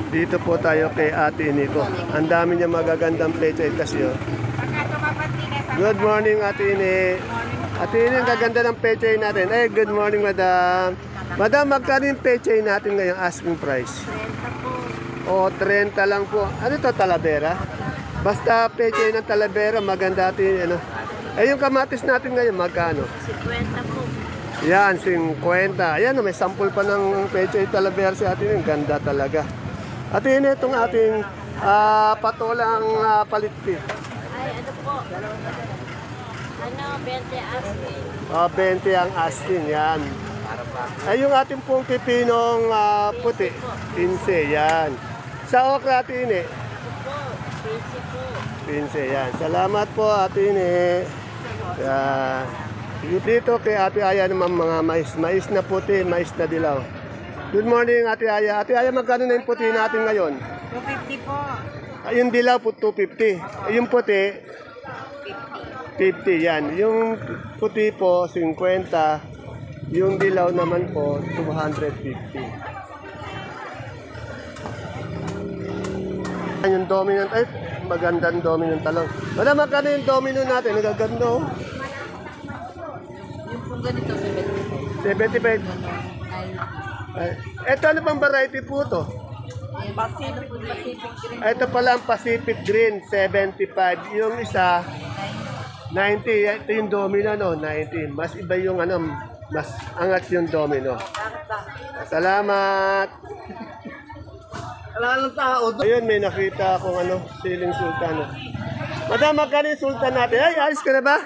Dito po tayo kay Ate Nico. Ang dami niya magagandang pechay kasi oh. Good morning Ate Ini. Ate Ini, ang gaganda ng pechay natin. Eh, good morning Madam. Madam, magkano yung pechay natin ngayong asking price? 30 po. O, 30 lang po. Ano to, Talavera? Basta pechay ng Talavera, maganda Ate, ano. Eh, yung kamatis natin ngayon, magkano? 50 po. Yan, 50. Ayan, may sample pa ng pechay Talavera si Ate Ini. Ganda talaga. Ate Ini, itong ating patolang palitpit. Ay, ano po? Ano, 20 asking. 20 ang asking, yan. Ay, yung ating pong pipinong puti, 15, yan. Sa okra, Ate Ini? Po, 20 po. 15, yan. Salamat po, Ate Ini. Yan. Dito kay Ate Aya naman mga mais. Mais na puti, mais na dilaw. Good morning, Ate Aya. Ate Aya, magkano na yung puti natin ngayon? 250 po. Ay, yung dilaw po, 250. Ay, yung puti, 50, yan. Yung puti po, 50. Yung dilaw naman po, 250. Yung dominant, ay, magandang dominant talong. Wala, magkano yung domino natin? Nagaganda, oh. Yung pong ganito, 75. Ay, eto, ano pang variety po to? Pacific Green. Ito pala ang Pacific Green, 75. Yung isa, 90. Ito yung domino, no? 90. Mas iba yung ano, mas angat yung domino. Salamat! Wala ng tao. Ayun, may nakita akong ano, siling sultan. Madam, magkano yung sultan natin? Ay, alis ka na ba?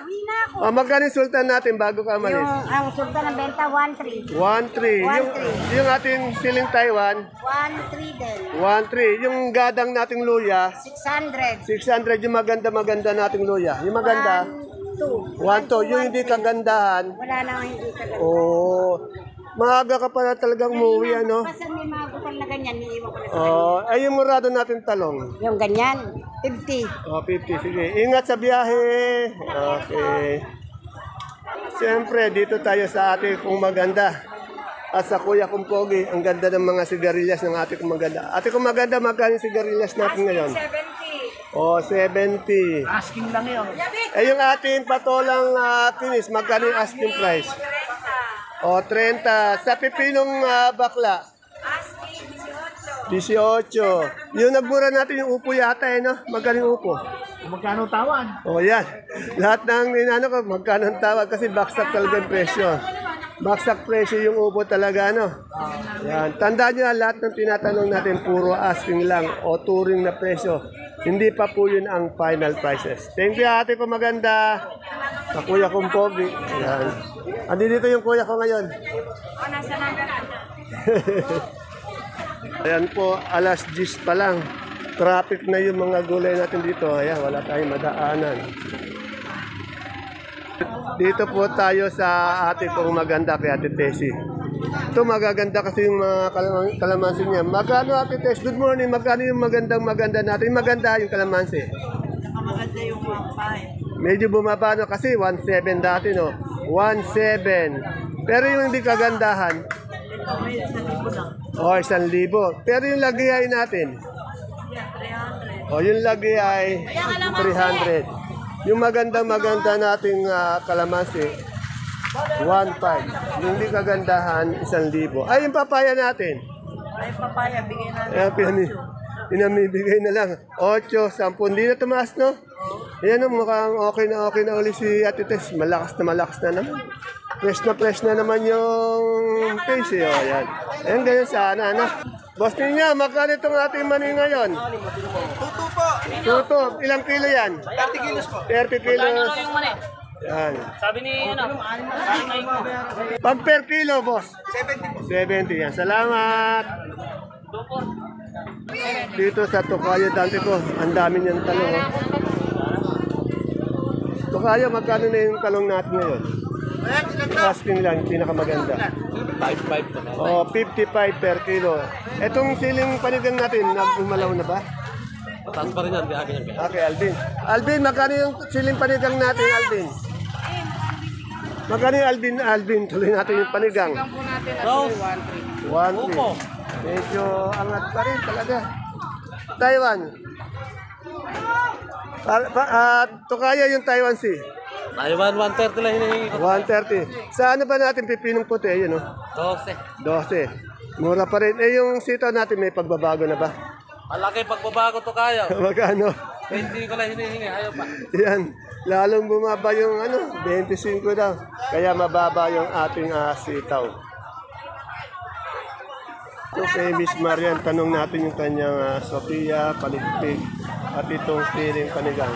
Magkano yung sultan natin bago ka malis? Ang sultan ng benta, 1.3. 1.3. Yung ating siling Taiwan? 1.3 din. 1.3. Yung gadang nating luya? 600. 600. Yung maganda nating luya. Yung maganda? 2. 1.2. Yung hindi kagandahan? Wala na hindi talaga. Oh, maaga ka pala talagang umuwi, ano? Basta may mga butang na ganyan, niiwan ko na sa Oh, ay yung murado natin talong. yung ganyan, 50. Oh, 50. Sige. Ingat sa biyahe. Okay. Siyempre, dito tayo sa ate kong maganda. At sa kuya kong pogi, ang ganda ng mga sigarilyas ng ate kong maganda. Ate kong maganda, magkano yung sigarilyas natin ngayon? 70. Oh, 70. Asking lang yun. Eh, yung ating patolang kinis, magkano yung asking price? O, 30. Sa pipinong bakla? 18. Yung nagmura natin yung upo yata eh, no? Magkano yung upo? Magkano tawan? O, yan. Lahat ng inano ko, magkano ang tawag kasi baksak talaga yung presyo. Baksak presyo yung upo talaga, no? Yan. Tandaan nyo, lahat ng tinatanong natin, puro asking lang o touring na presyo. Hindi pa po yun ang final prices. Thank you, ate ko maganda. Sa kuya kong pogi. Yan. Andi dito yung kuya ko ngayon. Ayan po, alas 10 pa lang. Traffic na yung mga gulay natin dito. Ayan, wala tayong madaanan. Dito po tayo sa ate kong maganda kay Ate Tessie. Ito magaganda kasi yung mga kalamansi niya. Magkano Ate Tess? Good morning. Magkano yung maganda natin? Maganda yung kalamansi. Maganda yung 1.5. Medyo bumaba no kasi 1.7 dati no. 1.7. Pero yung hindi kagandahan. Ito may 1,000 lang. O, 1,000. Pero yung lagay natin. 300. O, yung lagay ay 300. Yung maganda nating kalamansi, 1.5. Yung hindi kagandahan, 1,000. Ay, yung papaya natin. Ay, papaya, bigay na. Pinamibigay na lang. 8, 10. Hindi na tumaas, no? Ayan, mukhang okay na uli si Ate Tess. Malakas na naman. Fresh na naman yung face, eh. O, ayan. Ayan, ganyan sana, ano? Boss niya, magkano itong ating mani ngayon? Tuto po. Tuto, ilang kilo yan? 30 kilos po. 30 kilos. Yan. Sabi ni ano, Pag per kilo, boss? 70 po. 70 yan. Salamat. Dito sa Tokayo dante ko, ang dami niyang talong. Oh. Tokayo, magkano na yung talong natin ngayon? Asking lang, pinakamaganda. 5-5 na. O, 55 per kilo. Etong siling panigang natin, nagumalaw na ba? Mataas pa rin yan, di akin yan. Okay, Alvin. Alvin, magkano yung siling panigang natin, Alvin? Magkano yung Alvin? Tuloy natin yung panigang. Rose, 1, Upo, Medyo angat pa rin talaga. Taiwan. Tukaya yung Taiwan Sea. Taiwan, 130 lang hinihingi ko. 130. Sa ano ba natin pipinong puti? Yun, oh. 12. 12. Mura pa rin. Eh, yung sitaw natin may pagbabago na ba? Malaki pagbabago to kaya. Magkano? 20 ko lang hinihingi, ayaw pa. Yan. Lalong bumaba yung 25 daw. Kaya mababa yung ating sitaw. Okay, Miss Marian, tanong natin yung kanyang Sophia, paligpig, at itong siling panigang.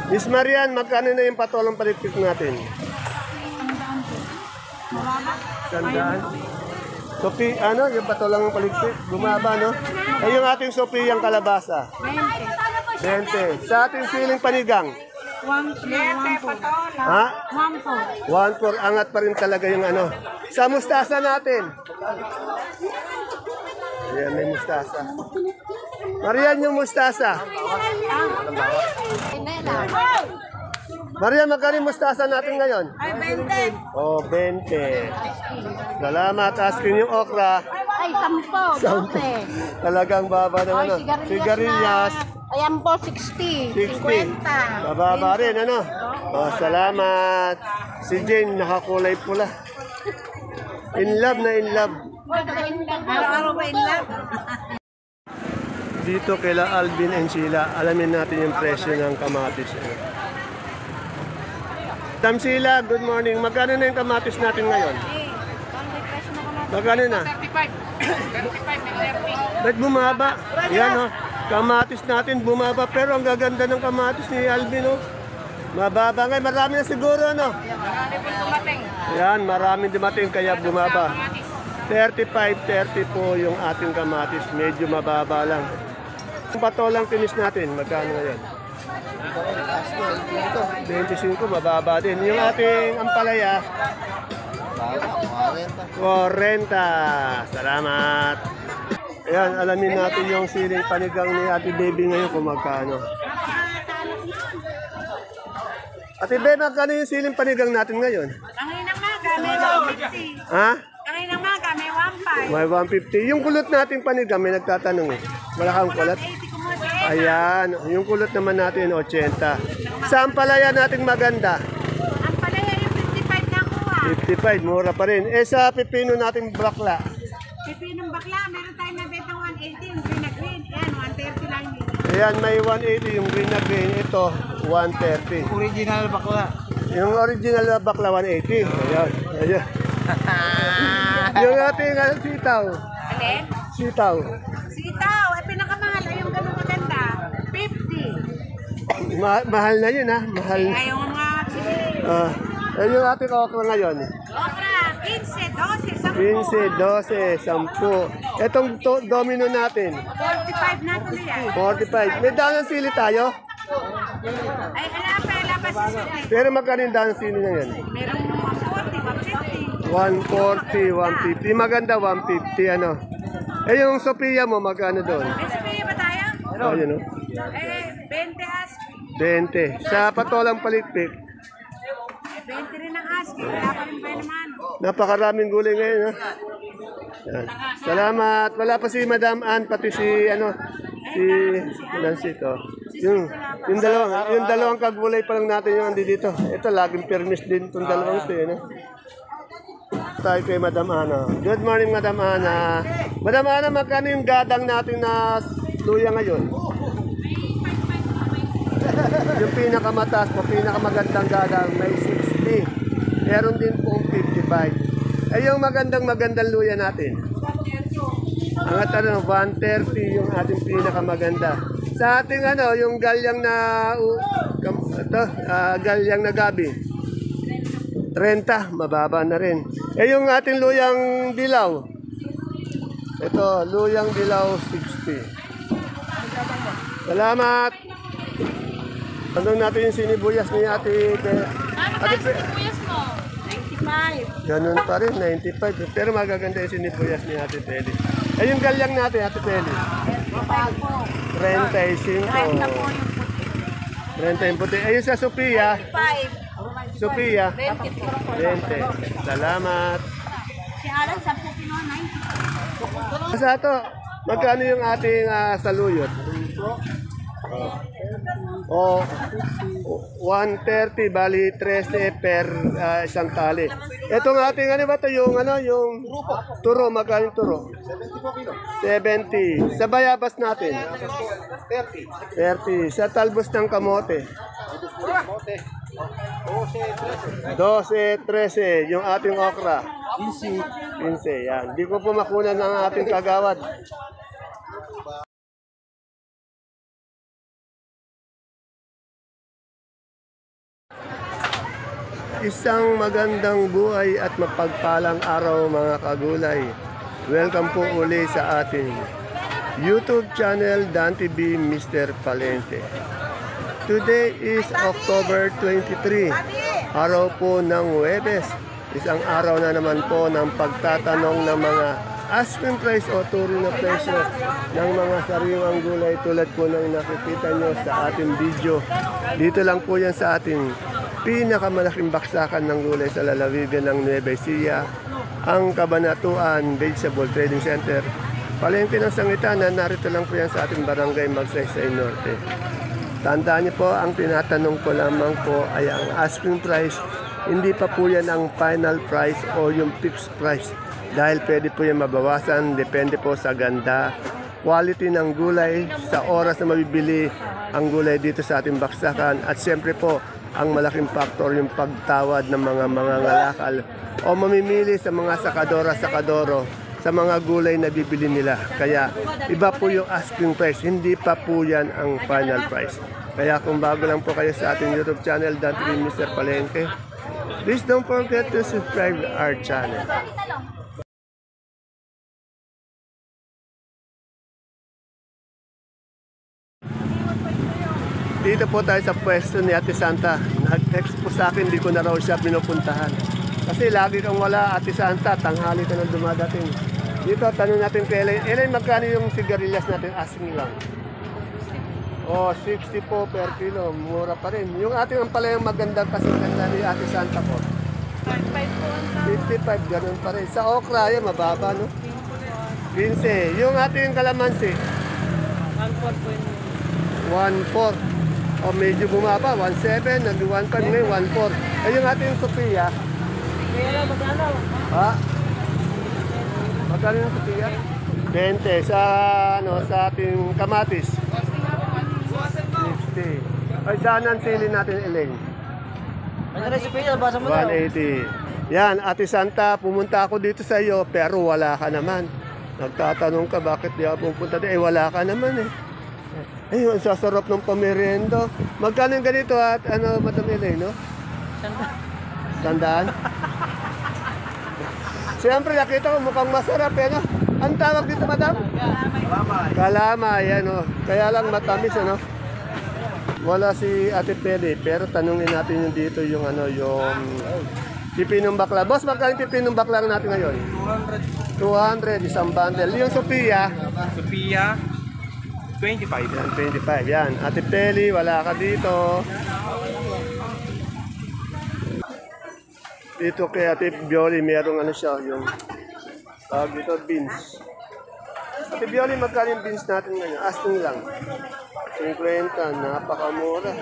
Miss Marian, magkano na yung patolang paligpig natin? 100. Sophie, yung patolang paligpig? Bumaba, no? Eh, yung ating Sophia, yung kalabasa? 20. Sa ating siling panigang? 1 Ha? 1 1-4. Angat pa rin talaga yung Sa mustasa natin. Ayan, may mustasa. Marian, yung mustasa. Marian, magkano yung mustasa natin ngayon? Ay, 20. Oh, 20. Salamat. Askin yung okra. Ay, 10. Talagang baba ng Ay, sigarilyas. Ayan po, 60. 60. Bababa rin, Oh, salamat. Si Jane, nakakulay pula. In love na in love. Araw-araw ba in love? Dito kila Alvin and Sheila, alamin natin yung presyo ng kamatis. Madam Sheila, good morning. Magkano na yung kamatis natin ngayon? Magkano na? 35. Ba't bumaba? Yan, kamatis natin bumaba, pero ang gaganda ng kamatis ni Alvin, Mababa ngayon, marami na siguro, Marami po dumating. Yan, maraming dumating kaya bumaba. 35-30 po yung ating kamatis, medyo mababa lang. Yung patolang tinis natin, magkano ngayon? 25, mababa din. Yung ating ampalaya, 40. Salamat. Ayan, alamin natin yung siling panigang ni Ate Baby ngayon kung magkano. Ate Baby, magkano yung siling panigang natin ngayon? Kanginang maga, may 150. Ha? Kanginang maga, may 1.5. May 150. Yung kulot natin panigang, may nagtatanong Wala kang kulot? 80 kumuha. Ayan, yung kulot naman natin 80. Sa ampalaya natin maganda? Ang palaya yung 55 na kuha. 55, mura pa rin. Eh sa pipino natin bakla, Pipinong bakla, meron tayo na betang 180. Yung green na green, yan, 130 lang yun. ayan may 180 yung green na green, ito 130. Original bakla. Yung original na bakla 180. Ayan, ayan. Yung ating sitaw. Alin? Sitaw. Sitaw, ay pinakamahal. Ay yung ganun maganda. 50. Mahal na yun mahal. Ay yung mga sibili. Yung ating okra ngayon. Okra, 15, 12, 10. 15, 12, 10. Itong domino natin. 45 na tuloy yan. 45. May dahon ng sili tayo? Ay, ala pa si sili. Pero magkano yung dahon ng sili na yan? Merong 140, 140, 150. 150. Maganda, 150, Eh, yung Sophia mo, magkano doon? May sabihin ba tayo? Ayun, Eh, 20 ask. 20. Sa patolang palikpik, 20 rin ang ask. Wala pa rin ba naman? napakaraming gulay ngayon, Yan. Salamat. Wala pa si Madam Ann, pati si, si Nancito. Yung dalawang kagulay pa lang natin yung andi dito. Ito, laging permis din itong dalawang ito, Tayo kay Madam Ana. Good morning, Madam Ana. Madam Ana, magkano yung gadang natin na luya ngayon? Yung pinakamataas po, pinakamagandang gadang, may 60. Meron din pong 55. Yung magandang luya natin. Ang 130 yung ating pinakamaganda. Sa ating yung galyang na galyang na gabi. 30, mababa na rin. Yung ating luyang dilaw. Ito, luyang dilaw 60. Salamat. Tanong natin yung sinibuyas ni Ate Sinibuyas mo? 95. Ganun pa rin, 95. Pero magaganda yung sinibuyas ni Ate Peli. Yung galyang natin, Ate Peli. 35. 30 yung puti. Yung sa Sophia. 5. Sophia. 20. 20. Salamat. Si Alan, 10 kilo, 90. Sa ito, magkano yung ating saluyot? O 130 bali 13 per isang tali. Itong ating ano ba to yung turo, magkano yung turo? 70. Sa bayabas natin? 30. Sa talbos ng kamote? 12, 13. Yung ating okra? 15. Yan. Di ko po makunan ng ating kagawad. Isang magandang buhay at mapagpalang araw mga kagulay. Welcome po uli sa ating YouTube channel Dan TV Mr. Palente. Today is October 23, araw po ng Huwebes. Isang araw na naman po ng pagtatanong ng mga asking price o turo na presyo ng mga sariwang gulay tulad po ng nakikita nyo sa ating video. Dito lang po yan sa ating pinakamalaking baksakan ng gulay sa lalawigan ng Nueva Ecija, ang Kabanatuan Vegetable Trading Center. Palengke ng Sangitan, narito lang po yan sa ating barangay Magsaysay Norte. Tandaan niyo po, ang tinatanong ko lamang po ay ang asking price, hindi pa po yan ang final price o yung fixed price. Dahil pwede po yan mabawasan, depende po sa ganda, quality ng gulay, sa oras na mabibili ang gulay dito sa ating baksakan, at siyempre po, ang malaking faktor yung pagtawad ng mga mangangalakal o mamimili sa mga sakadora-sakadoro sa mga gulay na bibili nila. Kaya iba po yung asking price, hindi pa po yan ang final price. Kaya kung bago lang po kayo sa ating YouTube channel, Dan TV Mr. Palengke, please don't forget to subscribe our channel. Dito po tayo sa pwesto ni Ate Santa. Nag-text po sa akin, di ko na raw siya pinupuntahan. Kasi lagi kang wala, Ate Santa, tanghali ka nang dumadating. Dito, tanong natin kay Elaine. Elaine, magkano yung sigarilyas natin? Asking lang. Oh, 60 po per kilo. Mura pa rin. Yung ating ang pala yung magandang kasaganda ni Ate Santa po. 55, ganun pa rin. Sa okra, yan, mababa, no? 15. Yung ating kalamansi? 1.4. O medyo bumaba, 1.7, nag-1.5 ngayon, 1.4. Ay yung ating Sophia. Ha? Magkano yung Sophia? 20. Sa, sa ating kamatis? 60. Ay, danan sili natin, Elaine. 180. Yan, Ate Santa, pumunta ako dito sa iyo, pero wala ka naman. Nagtatanong ka, bakit di ako pupunta dito? Eh, wala ka naman eh. Ayun, sasarap ng pamerienda. Magkano yung ganito at Madam Elaine, no? Sandaan. Siyempre, nakita ko mukhang masarap, eh, no? Ang tawag dito, Madam? Kalamay. Kalamay, ano. Kaya lang matamis, ano? Wala si Ate Peli, pero tanungin natin yung dito, yung yung pipinong bakla. Boss, magkano yung pipinong bakla natin ngayon? 200, isang bundle. Yung Sophia? 25. Yan, 25. Yan. Ate Peli, wala ka dito. Dito kay Ate Bioli, merong siya, yung dito, beans. Ate Bioli, magkano yung beans natin ngayon? Asking lang. 50, napakamura.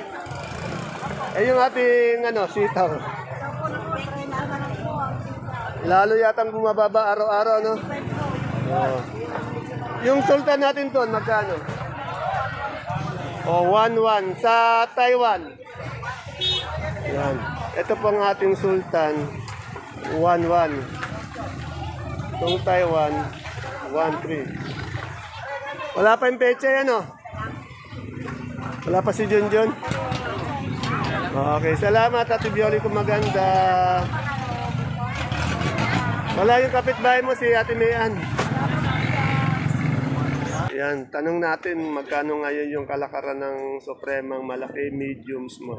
Eh, yung ating, sitaw. Lalo yatang bumababa araw-araw, no? Oh. Yung sultan natin doon, magkano? O, 1-1 sa Taiwan. Yan. Ito po ang ating sultan. 1-1. Itong Taiwan, 1-3. Wala pa yung pecha yan, o. Wala pa si Junjun. Okay, salamat Ate Bioli kung maganda. Wala yung kapitbahay mo si Ate Mayan. Yan, tanong natin magkano ngayon yung kalakaran ng supremang malaki, medium, small.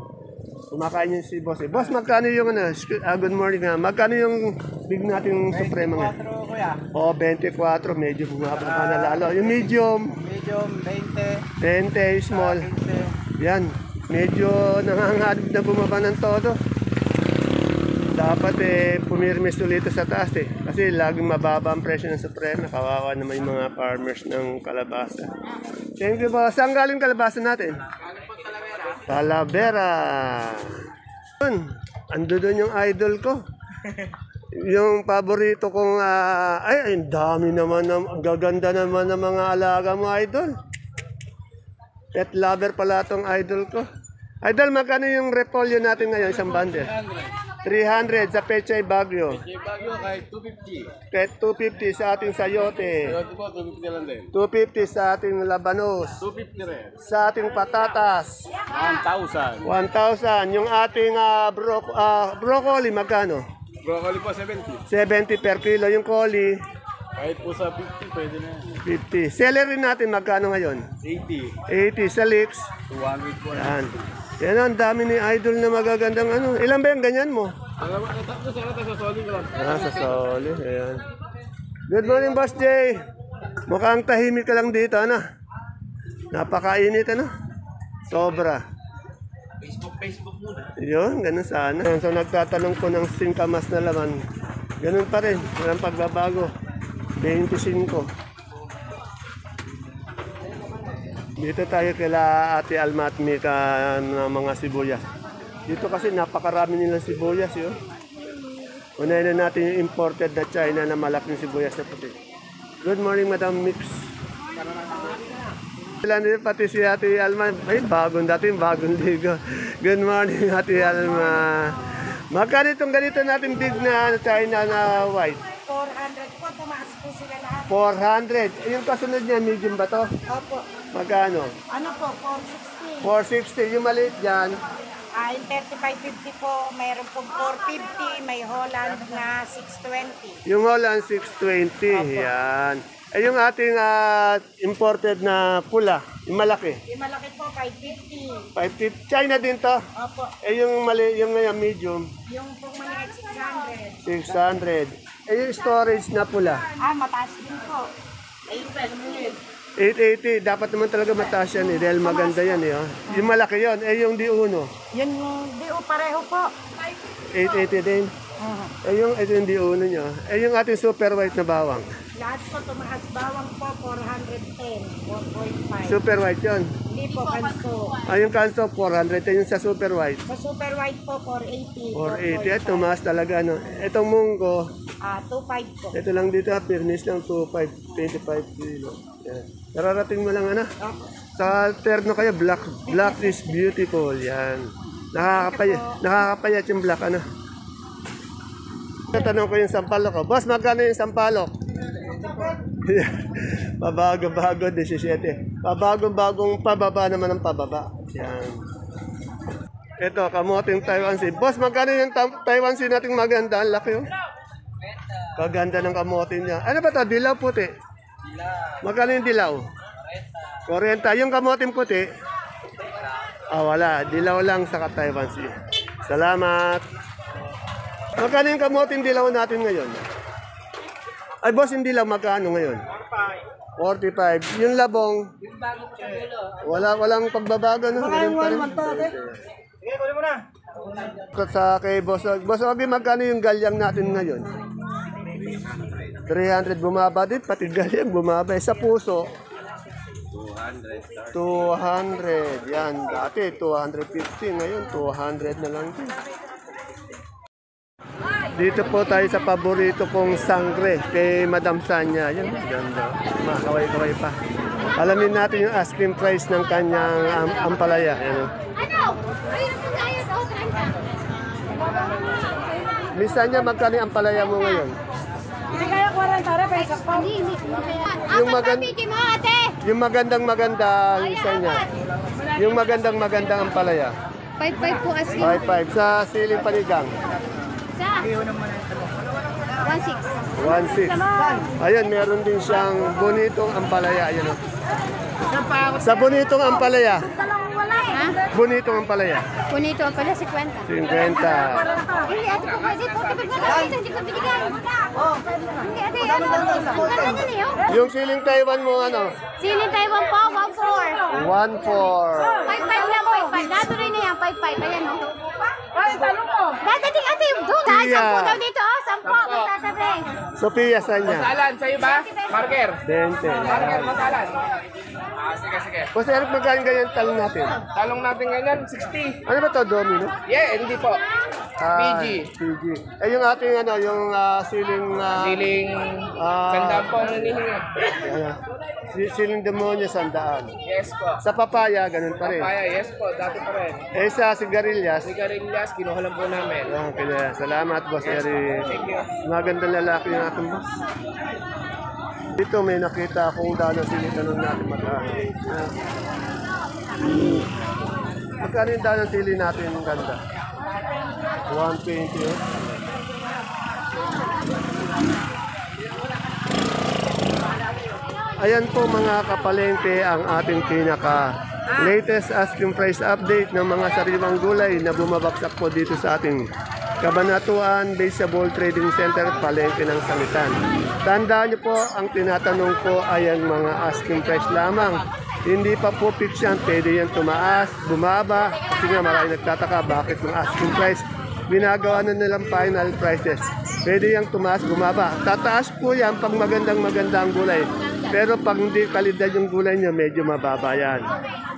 Kumakain yun si Boss. Boss, magkano yung good morning ha. Magkano yung big natin suprema ngayon? 24 kuya. O, 24, medyo bumaba pa na lalo. Yung medium? Medium, 20. 20, small. 15. Yan, medyo nangangalib na bumaba ng todo. dapat pumirmis ulit sa taas kasi laging mababa ang presyo ng suprema. Kawawa naman yung mga farmers ng kalabasa. Thank you po. Saan galing kalabasa natin? Talavera. Ando doon yung idol ko. Yung paborito kong, ay, ang dami naman, ang gaganda naman ng mga alaga mo, idol. Pet lover pala itong idol ko. Idol, magkano yung repolyo natin ngayon, isang bundle? 300 sa Pechay Bagyo. Bagyo kahit 250. Pet 250 sa ating sayote. Ito po, 250 lang din. 250 sa ating labanos. 250 rin. Sa ating patatas. 1,000. 1,000. Yung ating broccoli, magkano? Broccoli po, 70. 70 per kilo. Yung coli, Kahit po sa 50, pwede na yan. 50. Celery natin, magkano ngayon? 80. 80 sa leeks. 200 po. Yan. Yan ang dami ni idol na magagandang ano. Ilan ba yung ganyan mo? Alam mo, natakto sa kata sa solid lang. Sa soli. Ayan. Good morning, Boss Jay. Mukhang tahimik ka lang dito, ano? Napakainit, ano? Sobra. Facebook muna. Yun, ganun sana. So, nagtatanong ko ng singkamas na laman. Ganun pa rin. Walang pagbabago. 25. Dito tayo kila Ate Alma at Mika ng mga sibuyas. Dito kasi napakarami nilang sibuyas, yun. Unahin na natin yung imported na China na malaking sibuyas na puti. Good morning, Madam Mix. Ilan din pati si Ate Alma. Ay, bagong ligo. Good morning, Ate Alma. Magkano itong ganito natin big na China na white? 400 po, tumaas po sila lahat. 400. Yung kasunod niya, medium ba to? Opo. Magkano? Ano po, 460. 460. Yung maliit dyan, Yung 3550 po, mayroon pong 450, may Holland na 620. yung Holland 620. Yan. Eh yung ating imported na pula, yung malaki. Yung malaki po, 550. 550. China din to. Opo. Eh yung mali, yung ngayon medium, Yung pong maliit, 600. 600. Eh yung storage na pula, Mataas din po. 880. Dapat naman talaga mataas yan eh, dahil maganda yan eh. Oh. Yung malaki yon. Eh yung D1, Yun, di pareho po. 880 din. Eh yung, ito yung D1 nyo. Eh yung ating super white na bawang. Lahat po tumaas, bawang po, 410, 4.5. Super white yon. Hindi po, kanso. Yung kanso 400. Eh yung sa super white. Sa super white po, 480. 480. At tumaas talaga. No? Itong munggo, 2.5 po. ito lang dito, furnace lang 25 kilo. Yan. Nararating mo lang ano. Sa terno kayo, black is beautiful. Yan. Nakakapayat yung black ano. Tatanong ko yung sampalok ko. Boss, magkano yung sampalok? Pabago-bago, 17. Pabago-bagong pababa naman ang pababa. Yan. Ito, kamoting Taiwan Sea. Boss, magkano yung Taiwan Sea nating maganda? Ang laki oh. Kaganda ng kamote niya. Ano ba ito? Dilaw puti? Magkano yung dilaw? 40. Yung kamoting puti? Wala. Dilaw lang sa Taiwan Sea. Salamat. Magkano yung kamoting dilaw natin ngayon? Ay, boss, yung dilaw magkano ngayon? 45. Yung labong? Walang pagbabago. No? Ganun pa rin. Sa kay Boss Og. Boss Og, magkano yung galyang natin ngayon? 300 bumaba din, pati galyang bumaba. Sa puso, 200. Yan, dati 250. Ngayon, 200 na lang din. Dito po tayo sa paborito kong sangre kay Madam Sanya. Yan, ganda. Makakaway-kaway pa. Alamin natin yung asking price ng kanyang ampalaya. Yan. Miss Sanya, magkano yung ampalaya mo ngayon? Hindi kaya 40 pesos po. Yung magandang isa niya. Yung magandang ampalaya. 5-5 po asking. 5-5 sa siling panigang. Sa 1-6. 1-6. Ayun, meron din siyang bonitong ampalaya. Ayun, oh. Sa bonitong ampalaya. Ha? Bonitong ampalaya. Punito ang pala 50. 50. Hindi ate po kasi 40 wala dito, hindi ko binigay. Hindi ate, ano niyo? Yung siling Taiwan mo ano? Siling Taiwan po, 1-4. 1-4. 5-5 lang, Dato rin na yan, 5-5. Ayan, oh. Ay, talong ko. Dadating ate, doon. Ay, Iya. 10 daw dito, oh. 10, magtatabi. Sophia, saan niya? Masalan, sa'yo ba? Marker. 20. Marker, masalan. Sige, sige. Boss Eric, magkano ganyan talong natin? Talong natin ngayon, 60. Ano ba to, Domino? Yeah, hindi po. PG. PG. Eh, yung ating ano, yung siling... Siling, sandaan po ang hinihinga. Siling demonyo, 100. Yes po. Sa papaya, ganun pa rin. Papaya, yes po, dati pa rin. Eh, sa sigarilyas, Sigarilyas, kinuha lang po namin. kaya salamat, Boss Eric. Thank you. Magandang lalaki yung ating boss. Dito may nakita akong daan sili. Tanong natin magkano. Magkano yung daan sili natin ang ganda? 120. Ayan po mga kapalengke ang ating pinaka latest asking price update ng mga sariwang gulay na bumabagsak po dito sa ating Kabanatuan Vegetable Trading Center, Palengke ng Sangitan. Tandaan niyo po, ang tinatanong ko ay ang mga asking price lamang. Hindi pa po fix yan, pwede yan tumaas, bumaba. Kasi nga marami nagtataka bakit yung asking price. Ginagawa na nilang final prices. Pwede yung tumaas, bumaba. Tataas po yan pag magandang gulay. Pero pag hindi kalidad yung gulay nyo, medyo mababa yan.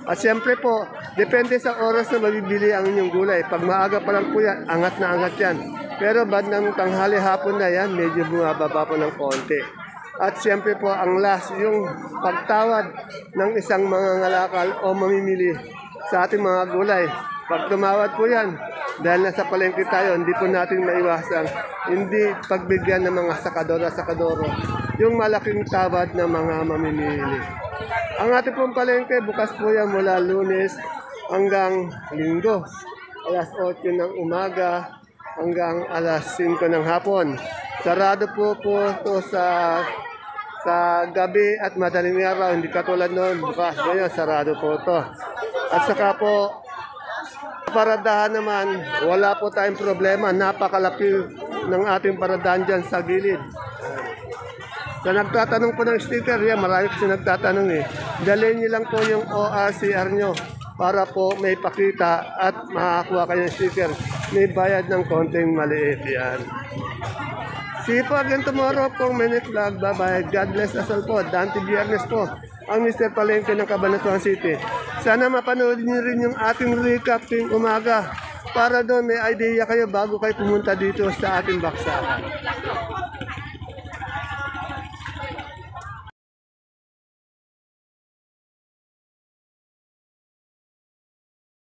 At siyempre po, depende sa oras na mabibili ang inyong gulay. Pag maaga pa lang po yan, angat na angat yan. Pero bandang tanghali hapon na yan, medyo bumababa po ng konti. At siyempre po, ang last, yung pagtawad ng isang mga ngalakal o mamimili sa ating mga gulay. Pag tumawad po yan, dahil nasa palengke tayo, hindi po natin maiwasan, hindi pagbigyan ng mga sakadora-sakadoro, yung malaking tawad ng mga mamimili. Ang ating pong palengke, bukas po yan mula Lunes hanggang Linggo. Alas 8 ng umaga hanggang alas 5 ng hapon. Sarado po ito sa gabi at madaling araw. Hindi katulad noon, bukas ngayon, sarado po ito. At saka po, paradahan naman, wala po tayong problema. Napakalaki ng ating paradahan dyan sa gilid. Sa nagtatanong po ng sticker, yan, marami kasi nagtatanong eh. Dalhin niyo lang po yung ORCR nyo para po may pakita at makakuha kayo ng sticker. May bayad ng konting maliit. Yan. See you po again tomorrow po, Minute Vlog. Bye-bye. God bless us all po. Dante Biernes po, ang Mr. Palengke ng Cabanatuan City. Sana mapanood niyo rin yung ating recap tuwing umaga para doon may idea kayo bago kayo pumunta dito sa ating baksakan.